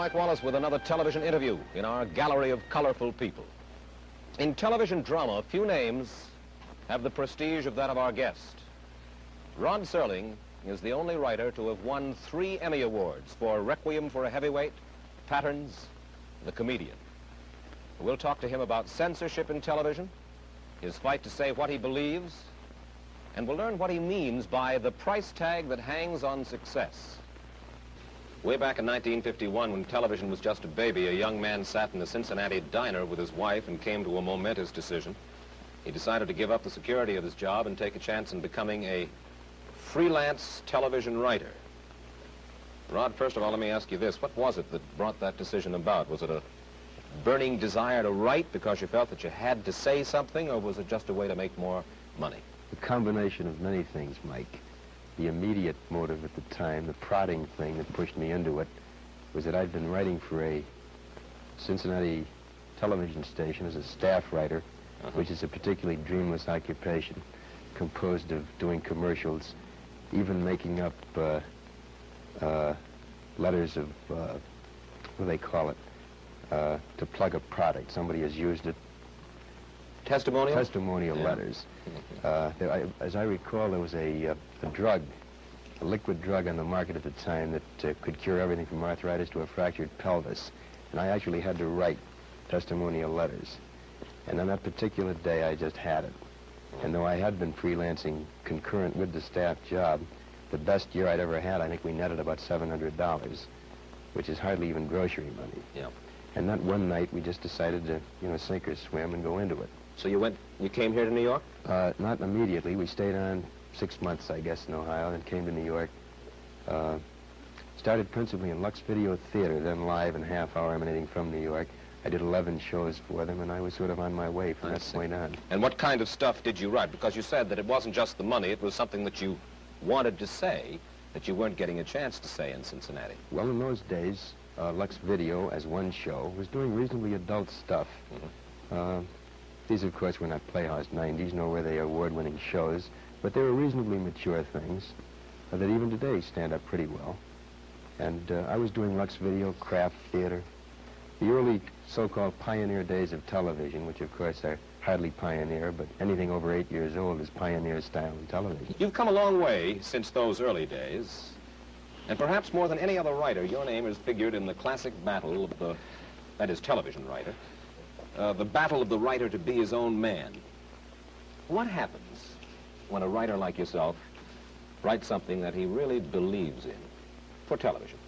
Mike Wallace with another television interview in our gallery of colorful people. In television drama, few names have the prestige of that of our guest. Rod Serling is the only writer to have won 3 Emmy Awards for Requiem for a Heavyweight, Patterns, The Comedian. We'll talk to him about censorship in television, his fight to say what he believes, and we'll learn what he means by the price tag that hangs on success. Way back in 1951, when television was just a baby, a young man sat in a Cincinnati diner with his wife and came to a momentous decision. He decided to give up the security of his job and take a chance in becoming a freelance television writer. Rod, first of all, let me ask you this. What was it that brought that decision about? Was it a burning desire to write because you felt that you had to say something, or was it just a way to make more money? A combination of many things, Mike. The immediate motive at the time, the prodding thing that pushed me into it, was that I'd been writing for a Cincinnati television station as a staff writer, which is a particularly dreamless occupation, composed of doing commercials, even making up letters of, what do they call it, to plug a product. Somebody has used it. Testimonial? Testimonial letters. As I recall, there was a drug, a liquid drug on the market at the time that could cure everything from arthritis to a fractured pelvis. And I actually had to write testimonial letters. And on that particular day, I just had it. And though I had been freelancing concurrent with the staff job, the best year I'd ever had, I think we netted about $700, which is hardly even grocery money. Yeah. And that one night, we just decided to, sink or swim and go into it. So you came here to New York? Not immediately. We stayed on 6 months, I guess, in Ohio, and came to New York. Started principally in Lux Video Theater, then live and half-hour emanating from New York. I did 11 shows for them, and I was sort of on my way from that point on. And what kind of stuff did you write? Because you said that it wasn't just the money, it was something that you wanted to say that you weren't getting a chance to say in Cincinnati. Well, in those days, Lux Video, as one show, was doing reasonably adult stuff. These, of course, were not Playhouse 90s, nor were they award-winning shows, but they were reasonably mature things that even today stand up pretty well. And I was doing Lux Video, craft theater, the early so-called pioneer days of television, which, of course, are hardly pioneer, but anything over 8 years old is pioneer style in television. You've come a long way since those early days, and perhaps more than any other writer, your name has figured in the classic battle of the, that is, television writer, the battle of the writer to be his own man. What happens when a writer like yourself writes something that he really believes in for television?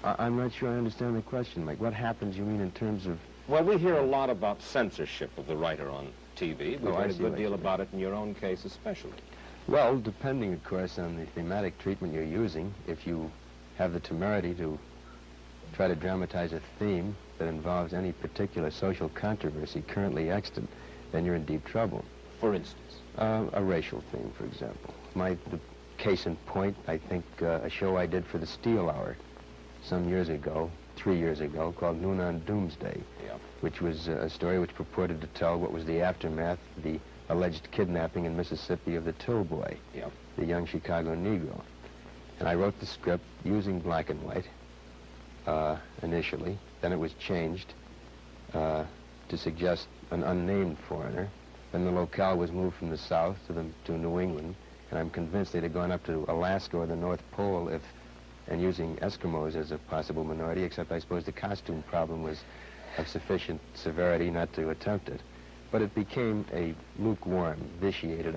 I'm not sure I understand the question, Mike. What happens, you mean, in terms of... Well, we hear a lot about censorship of the writer on TV. We've heard a good deal about it in your own case especially. Well, depending, of course, on the thematic treatment you're using, if you have the temerity to try to dramatize a theme that involves any particular social controversy currently extant, then you're in deep trouble. For instance? A racial theme, for example. The case in point, I think, a show I did for the Steel Hour some years ago, 3 years ago, called Noon on Doomsday, which was a story which purported to tell what was the aftermath of the alleged kidnapping in Mississippi of the Till Boy, the young Chicago Negro. And I wrote the script using black and white initially. Then it was changed to suggest an unnamed foreigner. Then the locale was moved from the South to New England, and I'm convinced they'd have gone up to Alaska or the North Pole and using Eskimos as a possible minority, except I suppose the costume problem was of sufficient severity not to attempt it. But it became a lukewarm, vitiated